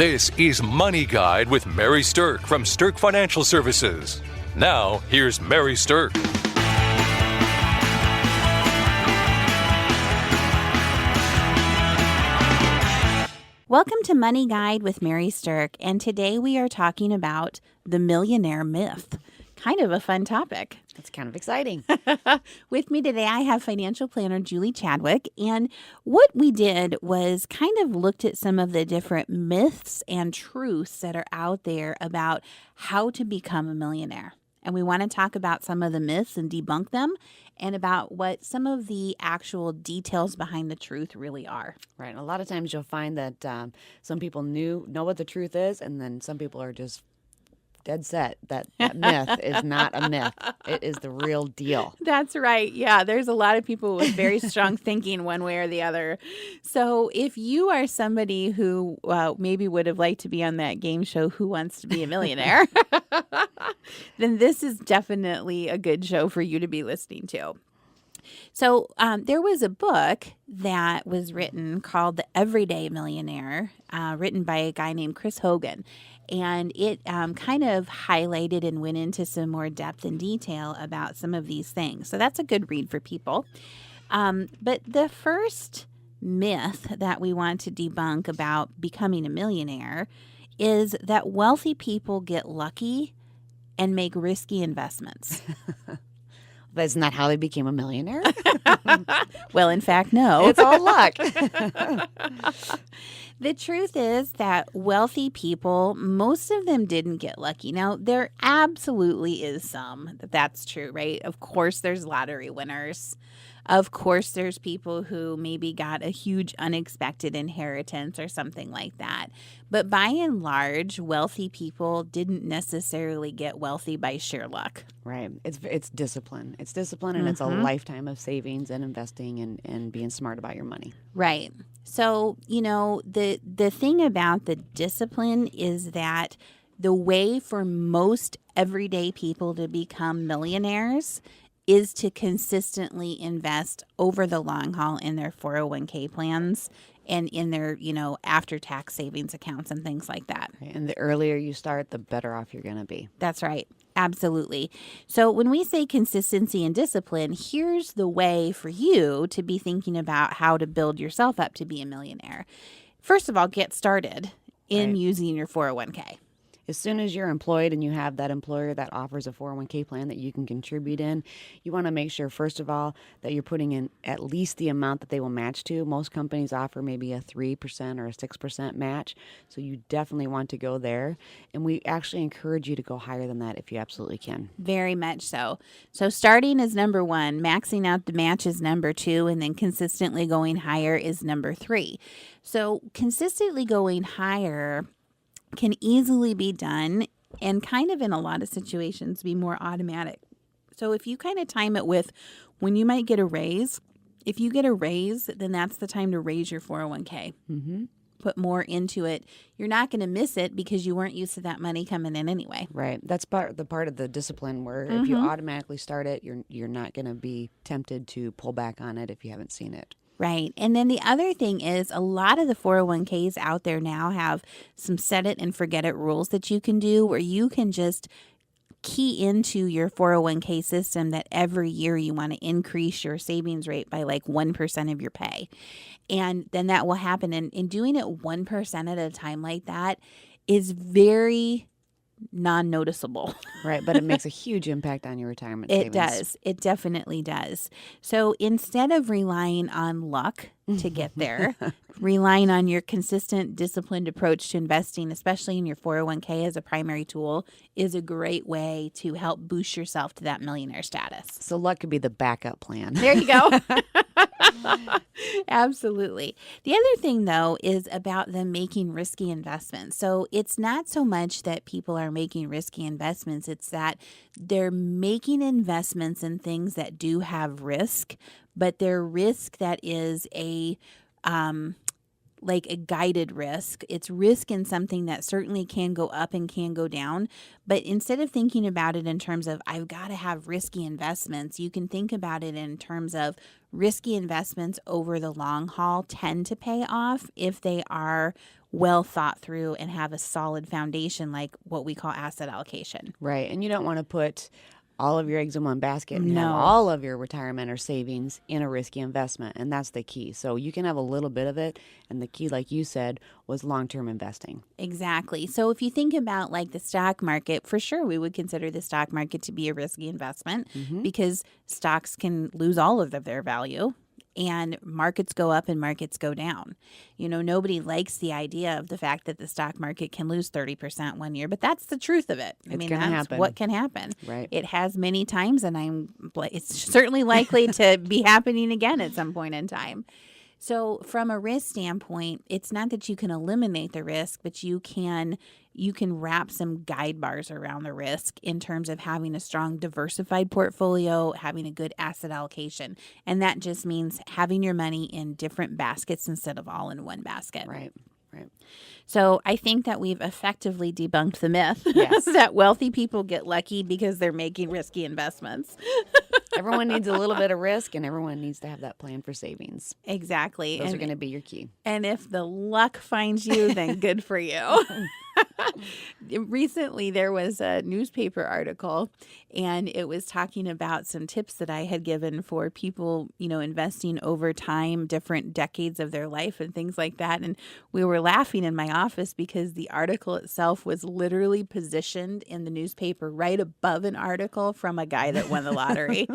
This is Money Guide with Mary Sterk from Sterk Financial Services. Now, here's Mary Sterk. Welcome to Money Guide with Mary Sterk, and today we are talking about the Millionaire Myth. Kind of a fun topic. That's kind of exciting. With me today, I have financial planner Julie Chadwick, and what we did was kind of looked at some of the different myths and truths that are out there about how to become a millionaire. And we want to talk about some of the myths and debunk them, and about what some of the actual details behind the truth really are. Right. A lot of times you'll find that some people know what the truth is, and then some people are just dead set that myth is not a myth. It is the real deal. That's right. Yeah, there's a lot of people with very strong thinking one way or the other. So if you are somebody who maybe would have liked to be on that game show, Who Wants to Be a Millionaire, then this is definitely a good show for you to be listening to. So there was a book that was written called The Everyday Millionaire, written by a guy named Chris Hogan. And it kind of highlighted and went into some more depth and detail about some of these things. So that's a good read for people. But the first myth that we want to debunk about becoming a millionaire is that wealthy people get lucky and make risky investments. But isn't that how they became a millionaire? Well, in fact, no. It's all luck. The truth is that wealthy people, most of them didn't get lucky. Now, there absolutely is some that's true, right? Of course, there's lottery winners. Of course, there's people who maybe got a huge unexpected inheritance or something like that. But by and large, wealthy people didn't necessarily get wealthy by sheer luck. Right. It's discipline. It's discipline, and it's a lifetime of savings and investing and being smart about your money. Right. So, the thing about the discipline is that the way for most everyday people to become millionaires is to consistently invest over the long haul in their 401k plans and in their, after-tax savings accounts and things like that. And the earlier you start, the better off you're going to be. That's right. Absolutely. So when we say consistency and discipline, here's the way for you to be thinking about how to build yourself up to be a millionaire. First of all, get started in using your 401k. As soon as you're employed and you have that employer that offers a 401k plan that you can contribute in, you want to make sure, first of all, that you're putting in at least the amount that they will match to. Most companies offer maybe a 3% or a 6% match, so you definitely want to go there. And we actually encourage you to go higher than that if you absolutely can. Very much so. So starting is number one, maxing out the match is number two, and then consistently going higher is number three. So consistently going higher can easily be done and kind of in a lot of situations be more automatic. So if you kind of time it with when you might get a raise, if you get a raise, then that's the time to raise your 401k. Mm-hmm. Put more into it. You're not going to miss it because you weren't used to that money coming in anyway. Right. That's part of the discipline where if you automatically start it, you're not going to be tempted to pull back on it if you haven't seen it. Right. And then the other thing is a lot of the 401ks out there now have some set it and forget it rules that you can do where you can just key into your 401k system that every year you want to increase your savings rate by like 1% of your pay. And then that will happen. And in doing it 1% at a time like that is very non-noticeable. Right, but it makes a huge impact on your retirement savings. It does. It definitely does. So instead of relying on luck to get there, relying on your consistent, disciplined approach to investing, especially in your 401k as a primary tool, is a great way to help boost yourself to that millionaire status. So luck could be the backup plan. There you go. Absolutely. The other thing, though, is about them making risky investments. So it's not so much that people are making risky investments. It's that they're making investments in things that do have risk, but they're risk that is a like a guided risk. It's risk in something that certainly can go up and can go down. But instead of thinking about it in terms of, I've got to have risky investments, you can think about it in terms of risky investments over the long haul tend to pay off if they are well thought through and have a solid foundation, like what we call asset allocation. Right. And you don't want to put all of your eggs in one basket and have No. all of your retirement or savings in a risky investment. And that's the key. So you can have a little bit of it. And the key, like you said, was long-term investing. Exactly. So if you think about like the stock market, for sure we would consider the stock market to be a risky investment because stocks can lose all of their value. And markets go up and markets go down. You know, nobody likes the idea of the fact that the stock market can lose 30% one year, but that's the truth of it. I mean, that's happen. what can happen. Right. It has many times, and it's certainly likely to be happening again at some point in time. So from a risk standpoint, it's not that you can eliminate the risk, but you can wrap some guide bars around the risk in terms of having a strong diversified portfolio, having a good asset allocation. And that just means having your money in different baskets instead of all in one basket. Right. Right. So I think that we've effectively debunked the myth Yes. that wealthy people get lucky because they're making risky investments. Everyone needs a little bit of risk, and everyone needs to have that plan for savings. Exactly. Those are going to be your key. And if the luck finds you, then good for you. Recently, there was a newspaper article, and it was talking about some tips that I had given for people, you know, investing over time, different decades of their life and things like that. And we were laughing in my office because the article itself was literally positioned in the newspaper right above an article from a guy that won the lottery.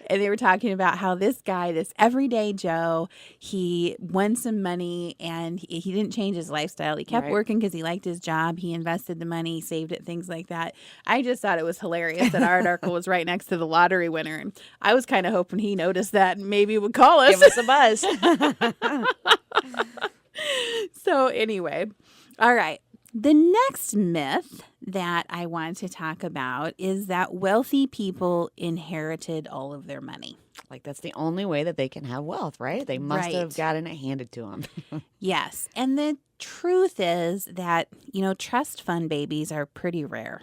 And they were talking about how this guy, this everyday Joe, he won some money and he didn't change his lifestyle. He kept working because he liked his job. He invested the money, saved it, things like that. I just thought it was hilarious that our article was right next to the lottery winner. And I was kind of hoping he noticed that and maybe would call us. Give us a buzz. So anyway, all right. The next myth that I want to talk about is that wealthy people inherited all of their money. Like, that's the only way that they can have wealth, right? They must Right. have gotten it handed to them. Yes. And the truth is that, you know, trust fund babies are pretty rare.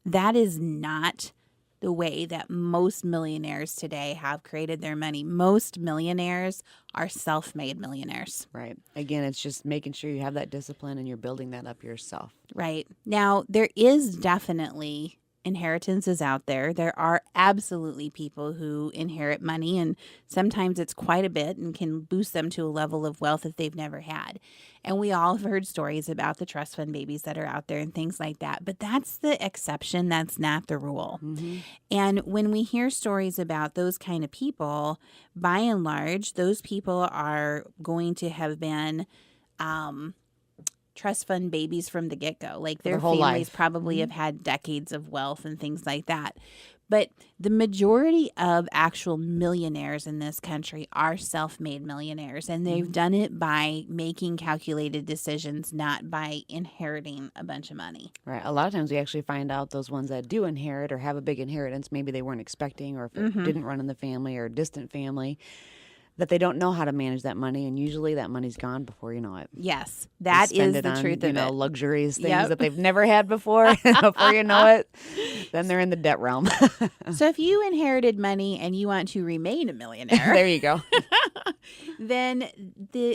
That is not the way that most millionaires today have created their money. Most millionaires are self-made millionaires. Right. Again, it's just making sure you have that discipline and you're building that up yourself. Right. Now, there is definitely inheritances out there. There are absolutely people who inherit money, and sometimes it's quite a bit and can boost them to a level of wealth that they've never had. And we all have heard stories about the trust fund babies that are out there and things like that. But that's the exception. That's not the rule. Mm-hmm. And when we hear stories about those kind of people, by and large, those people are going to have been trust fund babies from the get-go. Like their whole families life. probably have had decades of wealth and things like that. But the majority of actual millionaires in this country are self-made millionaires, and they've done it by making calculated decisions, not by inheriting a bunch of money. Right. A lot of times we actually find out those ones that do inherit or have a big inheritance, maybe they weren't expecting, or if it didn't run in the family or a distant family, that they don't know how to manage that money, and usually that money's gone before you know it. Yes, They that spend is it the on, truth you of know, it. luxurious things Yep. that they've never had before. Before you know it, then they're in the debt realm. So if you inherited money and you want to remain a millionaire, There you go. then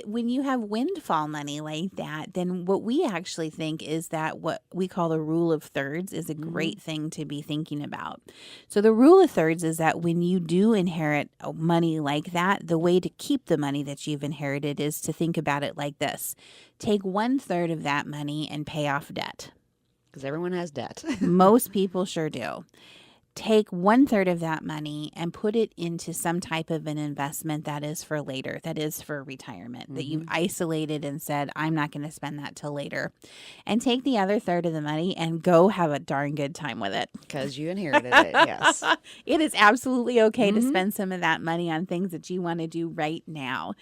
when you have windfall money like that, then what we actually think is that what we call the rule of thirds is a great thing to be thinking about. So the rule of thirds is that when you do inherit money like that, the way to keep the money that you've inherited is to think about it like this. Take 1/3 of that money and pay off debt. Because everyone has debt. Most people sure do. Take 1/3 of that money and put it into some type of an investment that is for later, that is for retirement, that you've isolated and said, I'm not going to spend that till later. And take the other third of the money and go have a darn good time with it. Because you inherited it, yes. It is absolutely okay to spend some of that money on things that you want to do right now.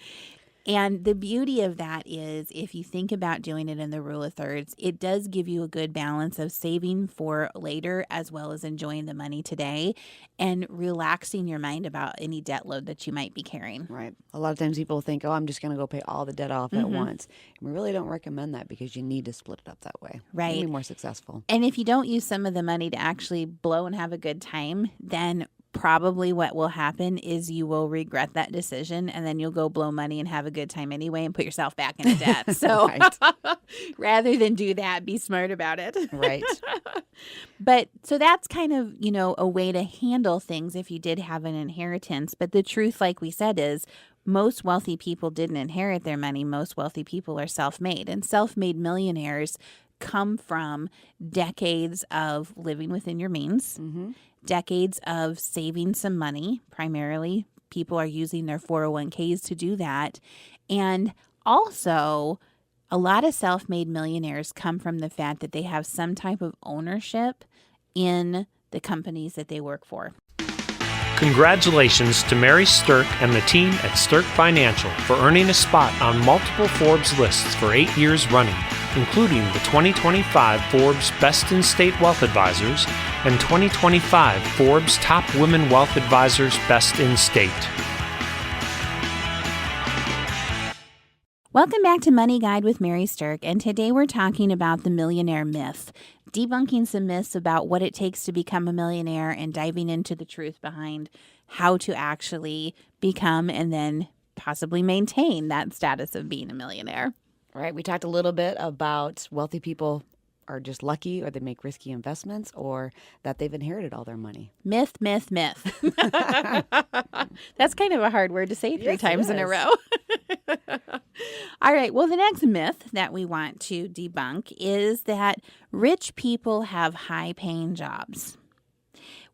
And the beauty of that is if you think about doing it in the rule of thirds, it does give you a good balance of saving for later as well as enjoying the money today and relaxing your mind about any debt load that you might be carrying. Right. A lot of times people think, oh, I'm just going to go pay all the debt off at once. And we really don't recommend that because you need to split it up that way. Right. To be more successful. And if you don't use some of the money to actually blow and have a good time, then probably what will happen is you will regret that decision and then you'll go blow money and have a good time anyway and put yourself back into debt. So rather than do that, be smart about it. Right. But so that's kind of, a way to handle things if you did have an inheritance. But the truth, like we said, is most wealthy people didn't inherit their money. Most wealthy people are self-made, and self-made millionaires come from decades of living within your means, decades of saving some money. Primarily, people are using their 401ks to do that. And also, a lot of self-made millionaires come from the fact that they have some type of ownership in the companies that they work for. Congratulations to Mary Sterk and the team at Sterk Financial for earning a spot on multiple Forbes lists for 8 years running, including the 2025 Forbes Best in State Wealth Advisors and 2025 Forbes Top Women Wealth Advisors Best in State. Welcome back to Money Guide with Mary Sterk, and today we're talking about the millionaire myth, debunking some myths about what it takes to become a millionaire and diving into the truth behind how to actually become and then possibly maintain that status of being a millionaire. Right. We talked a little bit about wealthy people are just lucky or they make risky investments or that they've inherited all their money. Myth, myth, myth. That's kind of a hard word to say three times in a row. All right. Well, the next myth that we want to debunk is that rich people have high-paying jobs.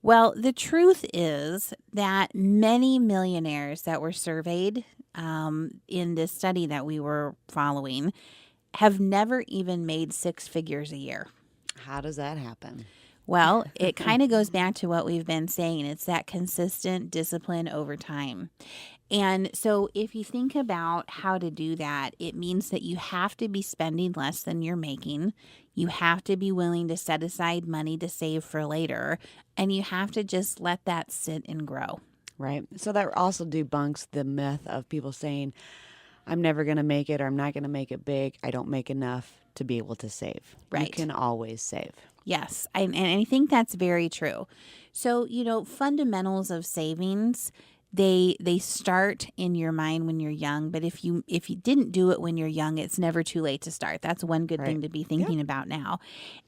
Well, the truth is that many millionaires that were surveyed in this study that we were following have never even made 6 figures a year. How does that happen? Well, it kind of goes back to what we've been saying. It's that consistent discipline over time. And so if you think about how to do that, it means that you have to be spending less than you're making. You have to be willing to set aside money to save for later. And you have to just let that sit and grow. Right. So that also debunks the myth of people saying, I'm never going to make it or I'm not going to make it big. I don't make enough to be able to save. Right. You can always save. Yes. And I think that's very true. So, fundamentals of savings, they start in your mind when you're young. But if you didn't do it when you're young, it's never too late to start. That's one good thing to be thinking about now.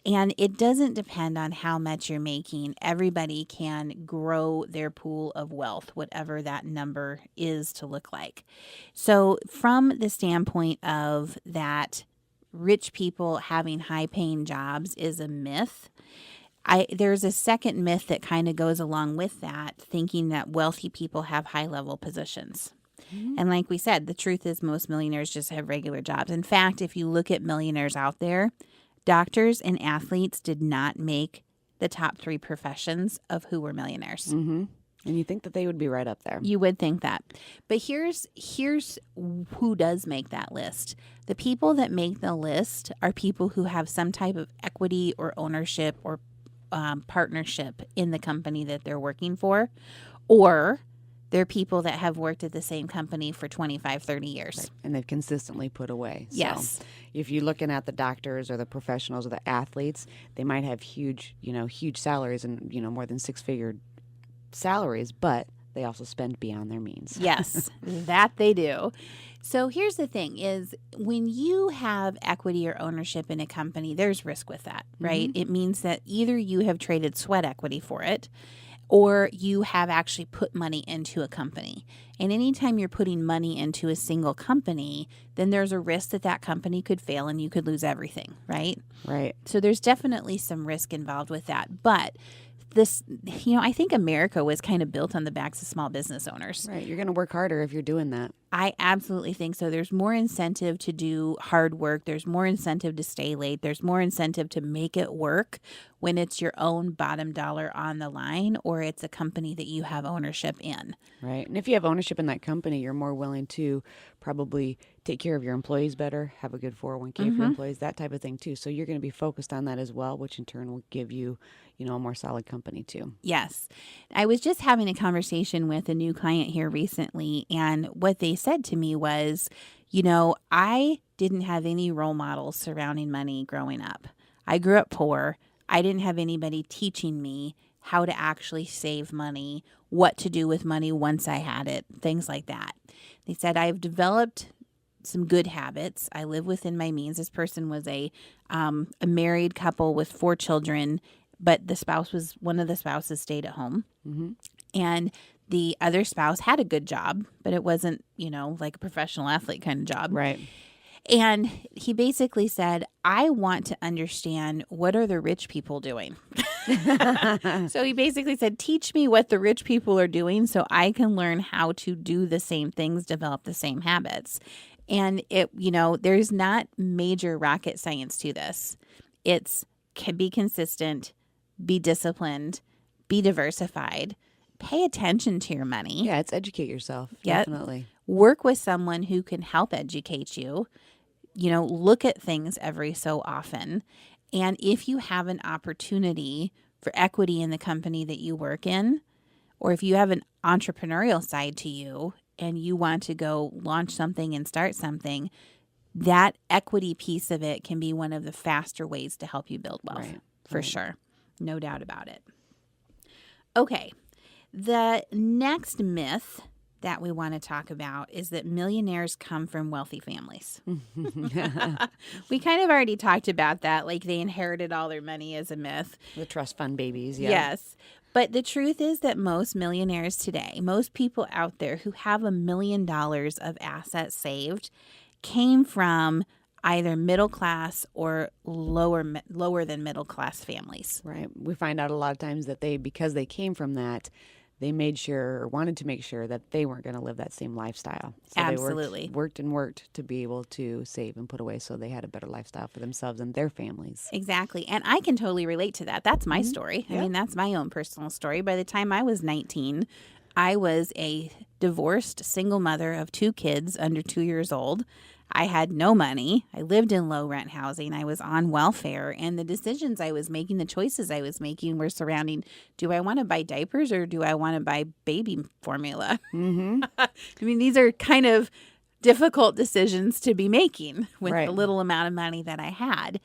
And it doesn't depend on how much you're making. Everybody can grow their pool of wealth, whatever that number is to look like. So from the standpoint of that, rich people having high-paying jobs is a myth. There's a second myth that kind of goes along with that, thinking that wealthy people have high-level positions. Mm-hmm. And like we said, the truth is most millionaires just have regular jobs. In fact, if you look at millionaires out there, doctors and athletes did not make the top 3 professions of who were millionaires. Mm-hmm. And you think that they would be right up there. You would think that. But here's who does make that list. The people that make the list are people who have some type of equity or ownership or partnership in the company that they're working for, or they're people that have worked at the same company for 25, 30 years. Right. And they've consistently put away. Yes. So if you're looking at the doctors or the professionals or the athletes, they might have huge salaries and, more than 6-figure salaries, but they also spend beyond their means. Yes, that they do. So here's the thing is when you have equity or ownership in a company, there's risk with that, right? Mm-hmm. It means that either you have traded sweat equity for it or you have actually put money into a company. And anytime you're putting money into a single company, then there's a risk that that company could fail and you could lose everything, right? Right. So there's definitely some risk involved with that. But this, I think America was kind of built on the backs of small business owners. Right. You're going to work harder if you're doing that. I absolutely think so. There's more incentive to do hard work. There's more incentive to stay late. There's more incentive to make it work when it's your own bottom dollar on the line or it's a company that you have ownership in. Right. And if you have ownership in that company, you're more willing to probably take care of your employees better, have a good 401k for your employees, that type of thing too. So you're going to be focused on that as well, which in turn will give you, a more solid company too. Yes. I was just having a conversation with a new client here recently, and what they said to me was, I didn't have any role models surrounding money growing up. I grew up poor. I didn't have anybody teaching me how to actually save money, what to do with money once I had it, things like that. They said, I've developed some good habits. I live within my means. This person was a married couple with 4 children, but one of the spouses stayed at home. Mm-hmm. And the other spouse had a good job, but it wasn't, like a professional athlete kind of job. Right. And he basically said, I want to understand, what are the rich people doing? So he basically said, teach me what the rich people are doing so I can learn how to do the same things, develop the same habits. And there's not major rocket science to this. Can be consistent, be disciplined, be diversified, pay attention to your money. Yeah, it's educate yourself. Definitely. Work with someone who can help educate you. Look at things every so often. And if you have an opportunity for equity in the company that you work in, or if you have an entrepreneurial side to you and you want to go launch something and start something, that equity piece of it can be one of the faster ways to help you build wealth. Right. For sure. No doubt about it. Okay. The next myth that we want to talk about is that millionaires come from wealthy families. We kind of already talked about that, like they inherited all their money as a myth. The trust fund babies, yeah. Yes. But the truth is that most millionaires today, most people out there who have $1 million of assets saved, came from either middle class or lower than middle class families. Right. We find out a lot of times that because they came from that, they made sure or wanted to make sure that they weren't going to live that same lifestyle. So Absolutely. They worked to be able to save and put away so they had a better lifestyle for themselves and their families. Exactly. And I can totally relate to that. That's my story. Yeah. I mean, that's my own personal story. By the time I was 19, I was a divorced single mother of 2 kids under 2 years old. I had no money. I lived in low rent housing. I was on welfare. And the decisions I was making, the choices I was making were surrounding, do I want to buy diapers or do I want to buy baby formula? Mm-hmm. I mean, these are kind of difficult decisions to be making with the little amount of money that I had.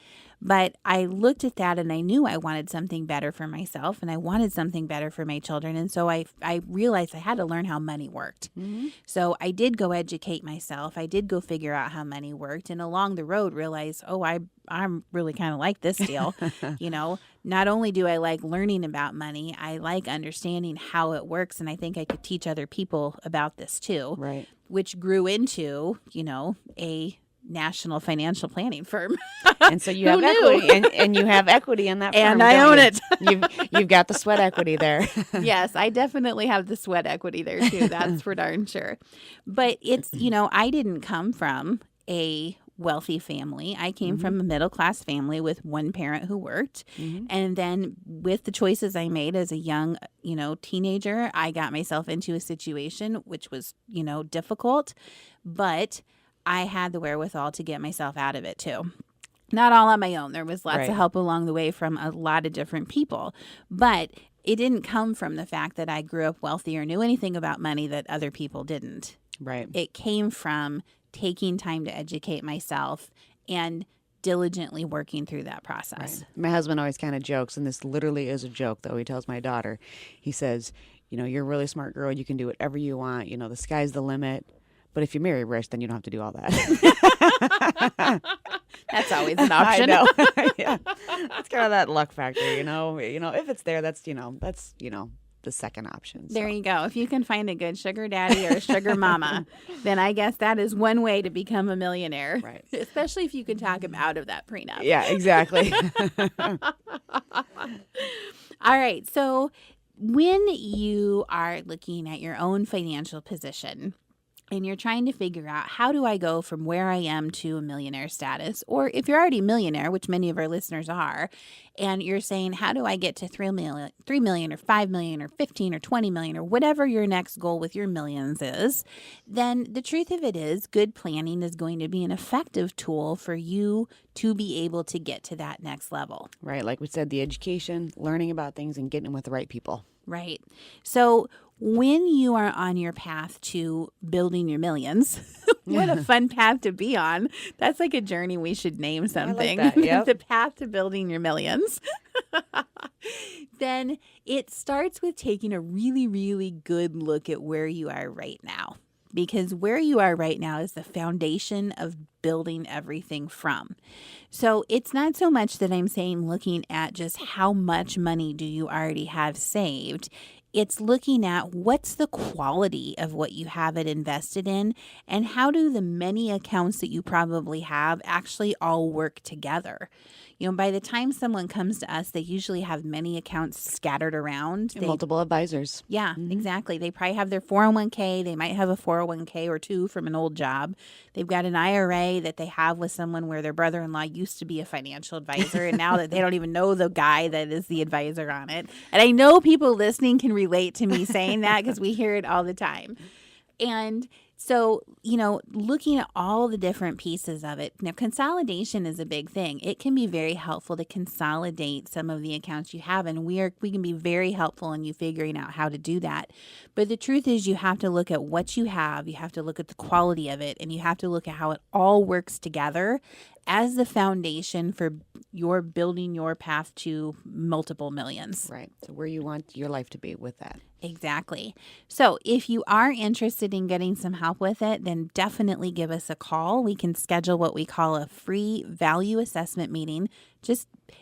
But I looked at that and I knew I wanted something better for myself and I wanted something better for my children. And so I realized I had to learn how money worked. Mm-hmm. So I did go educate myself. I did go figure out how money worked. And along the road realized, I'm really kind of like this deal. Not only do I like learning about money, I like understanding how it works. And I think I could teach other people about this too. Right. Which grew into, a national financial planning firm. And so you have equity, and you have equity in that firm. And I own it. You've got the sweat equity there. Yes, I definitely have the sweat equity there too. That's for darn sure. But it's, I didn't come from a wealthy family. I came from a middle class family with one parent who worked. Mm-hmm. And then with the choices I made as a young, teenager, I got myself into a situation which was, difficult, but I had the wherewithal to get myself out of it too. Not all on my own. There was lots of help along the way from a lot of different people. But it didn't come from the fact that I grew up wealthy or knew anything about money that other people didn't. Right. It came from taking time to educate myself and diligently working through that process. Right. My husband always kind of jokes, and this literally is a joke, though. He tells my daughter, he says, you're a really smart girl. You can do whatever you want. The sky's the limit. But if you marry rich, then you don't have to do all that. That's always an option. I know. Yeah. It's kind of that luck factor, if it's there, that's the second option. So. There you go. If you can find a good sugar daddy or a sugar mama, then I guess that is one way to become a millionaire. Right. Especially if you can talk him out of that prenup. Yeah, exactly. All right. So when you are looking at your own financial position and you're trying to figure out how do I go from where I am to a millionaire status, or if you're already a millionaire, which many of our listeners are, and you're saying, how do I get to 3 million or 5 million or 15 or 20 million or whatever your next goal with your millions is, then the truth of it is good planning is going to be an effective tool for you to be able to get to that next level. Right. Like we said, the education, learning about things and getting with the right people. Right. So when you are on your path to building your millions, what a fun path to be on. That's like a journey we should name something. I like that. Yep. The path to building your millions. Then it starts with taking a really, really good look at where you are right now. Because where you are right now is the foundation of building everything from. So it's not so much that I'm saying looking at just how much money do you already have saved. It's looking at what's the quality of what you have it invested in and how do the many accounts that you probably have actually all work together. You know, by the time someone comes to us, they usually have many accounts scattered around. Multiple advisors. Yeah, exactly. They probably have their 401k. They might have a 401k or two from an old job. They've got an IRA that they have with someone where their brother-in-law used to be a financial advisor, and now that they don't even know the guy that is the advisor on it. And I know people listening can relate to me saying that because we hear it all the time. And so, you know, looking at all the different pieces of it. Now, consolidation is a big thing. It can be very helpful to consolidate some of the accounts you have, and we can be very helpful in you figuring out how to do that. But the truth is you have to look at what you have, you have to look at the quality of it, and you have to look at how it all works together as the foundation for your building your path to multiple millions. Right. So where you want your life to be with that. Exactly. So if you are interested in getting some help with it, then definitely give us a call. We can schedule what we call a free value assessment meeting.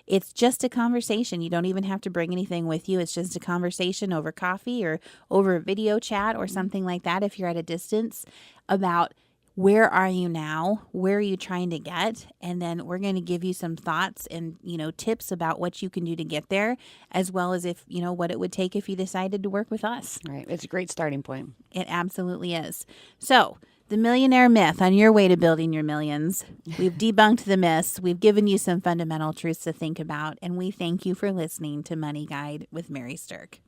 It's just a conversation. You don't even have to bring anything with you. It's just a conversation over coffee or over a video chat or something like that if you're at a distance about where are you now? Where are you trying to get? And then we're going to give you some thoughts and, tips about what you can do to get there, as well as if, what it would take if you decided to work with us. Right. It's a great starting point. It absolutely is. So the Millionaire Myth on your way to building your millions. We've debunked the myths. We've given you some fundamental truths to think about. And we thank you for listening to Money Guide with Mary Sterk.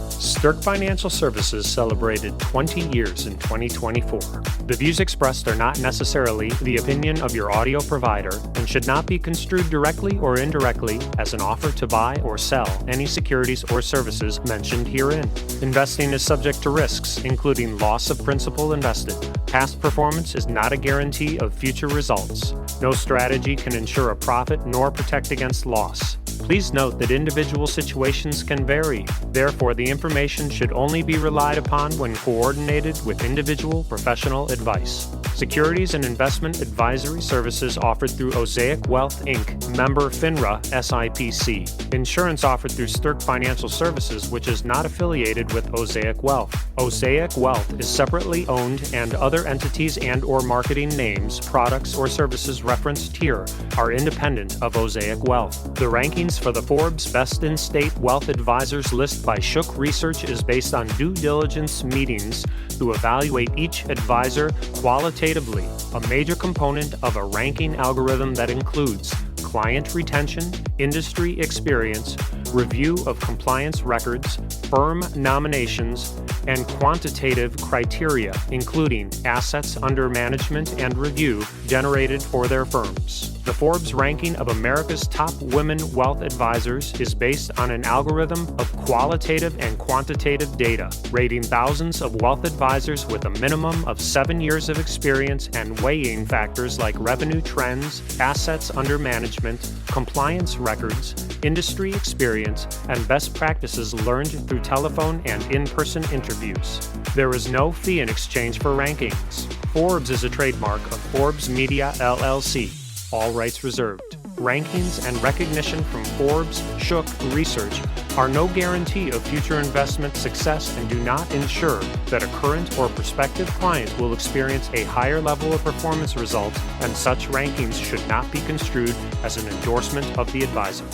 Sterk Financial Services celebrated 20 years in 2024. The views expressed are not necessarily the opinion of your audio provider and should not be construed directly or indirectly as an offer to buy or sell any securities or services mentioned herein. Investing is subject to risks, including loss of principal invested. Past performance is not a guarantee of future results. No strategy can ensure a profit nor protect against loss. Please note that individual situations can vary. Therefore, the information should only be relied upon when coordinated with individual professional advice. Securities and investment advisory services offered through Osaic Wealth, Inc., member FINRA, SIPC. Insurance offered through Sterk Financial Services, which is not affiliated with Osaic Wealth. Osaic Wealth is separately owned, and other entities and/or marketing names, products, or services referenced here are independent of Osaic Wealth. The rankings for the Forbes Best in State Wealth Advisors list by Shook Research is based on due diligence meetings to evaluate each advisor qualitatively, a major component of a ranking algorithm that includes client retention, industry experience, review of compliance records, firm nominations, and quantitative criteria, including assets under management and review generated for their firms. The Forbes ranking of America's top women wealth advisors is based on an algorithm of qualitative and quantitative data, rating thousands of wealth advisors with a minimum of 7 years of experience and weighing factors like revenue trends, assets under management, compliance records, industry experience, and best practices learned through telephone and in-person interviews. There is no fee in exchange for rankings. Forbes is a trademark of Forbes Media, LLC. All rights reserved. Rankings and recognition from Forbes, Shook Research are no guarantee of future investment success and do not ensure that a current or prospective client will experience a higher level of performance results, and such rankings should not be construed as an endorsement of the advisor.